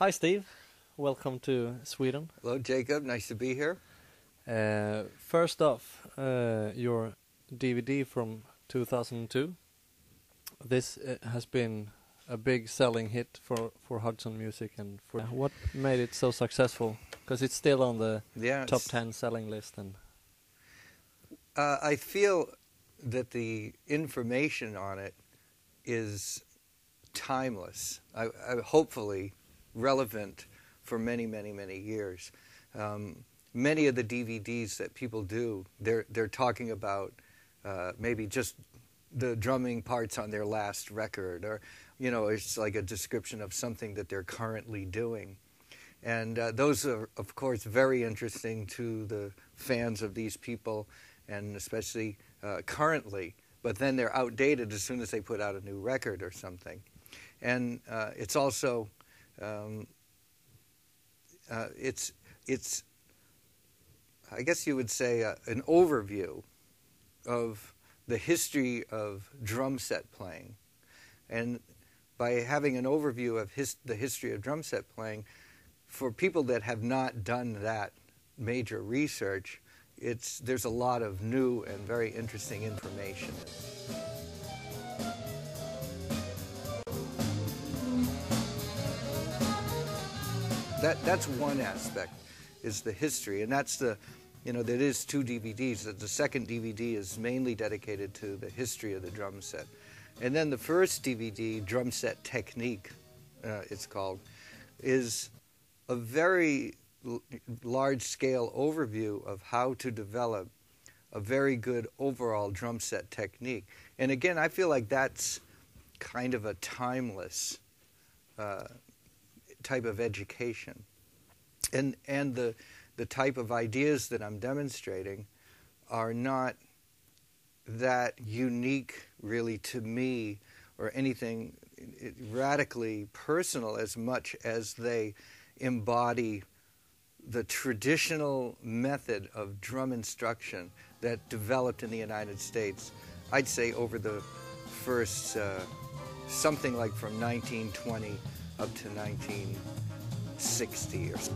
Hi Steve, welcome to Sweden. Hello Jacob, nice to be here. First off, your DVD from 2002. This has been a big selling hit for Hudson Music, and for what made it so successful? Because it's still on the top 10 selling list. And I feel that the information on it is timeless. I hopefully relevant for many, many, many years. Many of the DVDs that people do, they're talking about maybe just the drumming parts on their last record, or it's like a description of something that they're currently doing. And those are, of course, very interesting to the fans of these people, and especially currently. But then they're outdated as soon as they put out a new record or something. And it's also it's I guess you would say an overview of the history of drum set playing. And by having an overview of the history of drum set playing, for people that have not done that major research, there's a lot of new and very interesting information. That's one aspect, is the history, and that's there is two DVDs. The second DVD is mainly dedicated to the history of the drum set. And then the first DVD, Drum Set Technique, it's called, is a very large-scale overview of how to develop a very good overall drum set technique. And again, I feel like that's kind of a timeless type of education. And the type of ideas that I'm demonstrating are not that unique really to me or anything radically personal, as much as they embody the traditional method of drum instruction that developed in the United States, I'd say over the first something like from 1920 up to 1960 or so.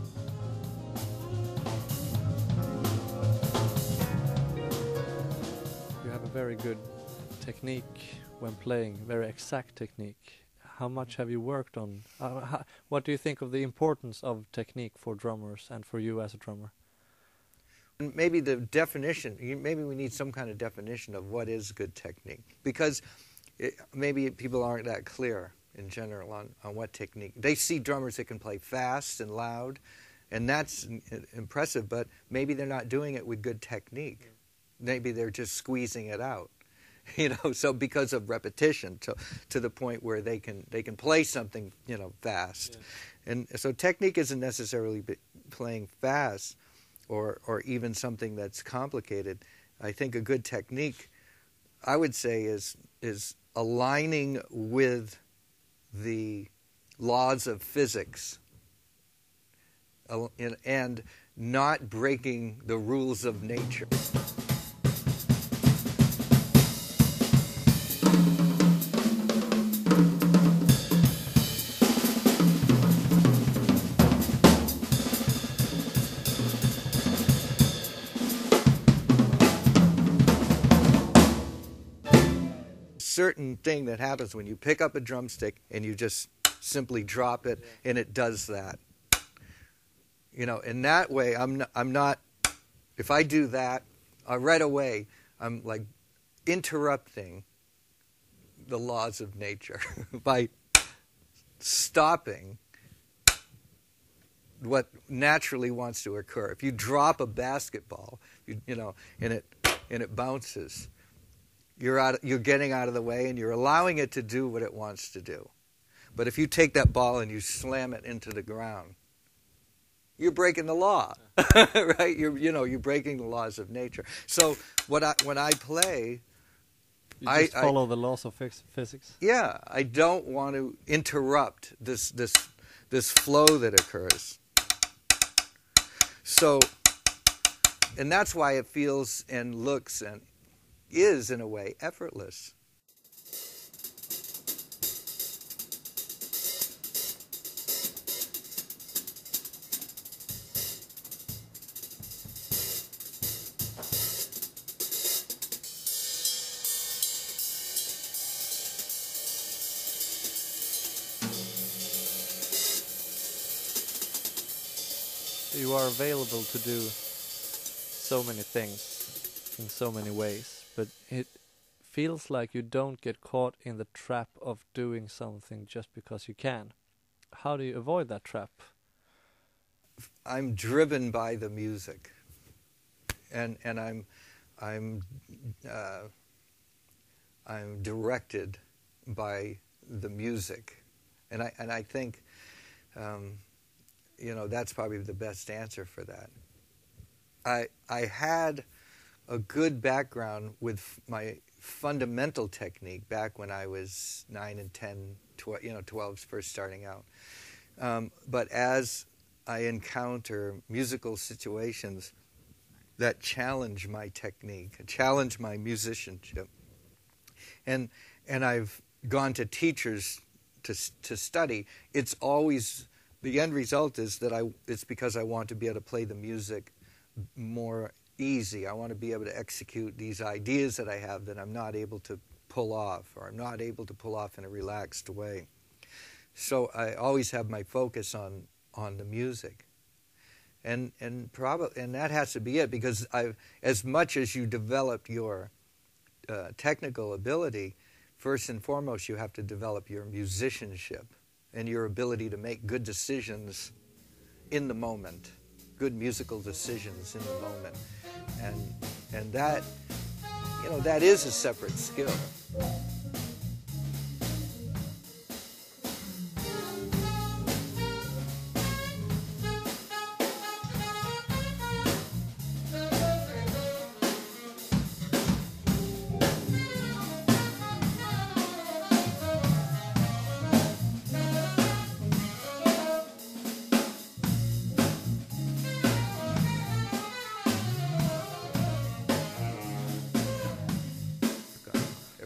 you have a very good technique when playing, very exact technique. How much have you worked on? What do you think of the importance of technique for drummers and for you as a drummer? Maybe the definition, maybe we need some kind of definition of what is good technique, because maybe people aren't that clear in general on what technique. They see drummers that can play fast and loud, and that's impressive, but maybe they're not doing it with good technique. Maybe they're just squeezing it out. So because of repetition, to the point where they can play something, fast. Yeah. And so technique isn't necessarily playing fast or even something that's complicated. I think a good technique, I would say, is aligning with the laws of physics and not breaking the rules of nature. Certain thing that happens when you pick up a drumstick and you just simply drop it, and it does that. In that way, I'm not. If I do that, right away, I'm like interrupting the laws of nature by stopping what naturally wants to occur. If you drop a basketball, and it bounces, you're getting out of the way, and you're allowing it to do what it wants to do. But if you take that ball and you slam it into the ground, you're breaking the law, right? You're breaking the laws of nature. So when I play, you just follow the laws of physics. Yeah, I don't want to interrupt this flow that occurs. So, and that's why it feels and looks and is, in a way, effortless. you are available to do so many things in so many ways, but it feels like you don't get caught in the trap of doing something just because you can. How do you avoid that trap? I'm driven by the music, and I'm directed by the music, and I think that's probably the best answer for that. I had a good background with my fundamental technique back when I was 9 and 10, 12 first starting out. But as I encounter musical situations that challenge my technique, challenge my musicianship, and I've gone to teachers to study, it's always, the end result is that it's because I want to be able to play the music more easy. I want to be able to execute these ideas that I have that I'm not able to pull off, or I'm not able to pull off in a relaxed way. So I always have my focus on the music, and that has to be it, because as much as you develop your technical ability, first and foremost you have to develop your musicianship and your ability to make good decisions in the moment, good musical decisions in the moment, and that that is a separate skill.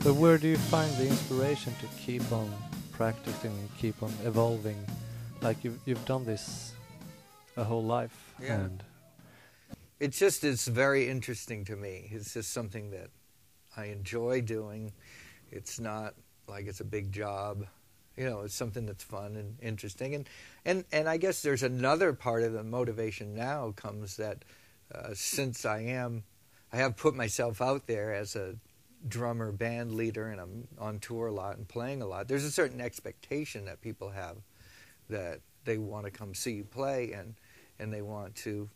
But where do you find the inspiration to keep on practicing and keep on evolving? Like you've done this a whole life. Yeah. And It's very interesting to me. It's just something that I enjoy doing. It's not like it's a big job. It's something that's fun and interesting. And I guess there's another part of the motivation now comes that since I have put myself out there as a drummer, band leader, and I'm on tour a lot and playing a lot, there's a certain expectation that people have that they want to come see you play, and they want to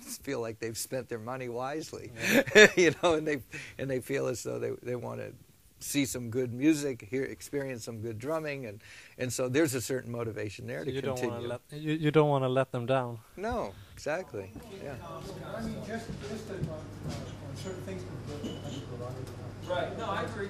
feel like they've spent their money wisely. Yeah. and they feel as though they want to see some good music, experience some good drumming, and so there's a certain motivation there so to continue. You don't want to let them down. No, exactly. Yeah. I mean, just on certain things. Right. No, I agree.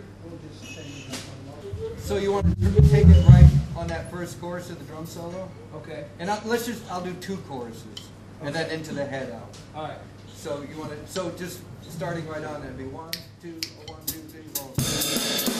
So you want to take it right on that first chorus of the drum solo? Okay. And I'll do 2 choruses, and then into the head out. All right. So just starting right on, that'd be 1, 2, 1, 2, 3, 4.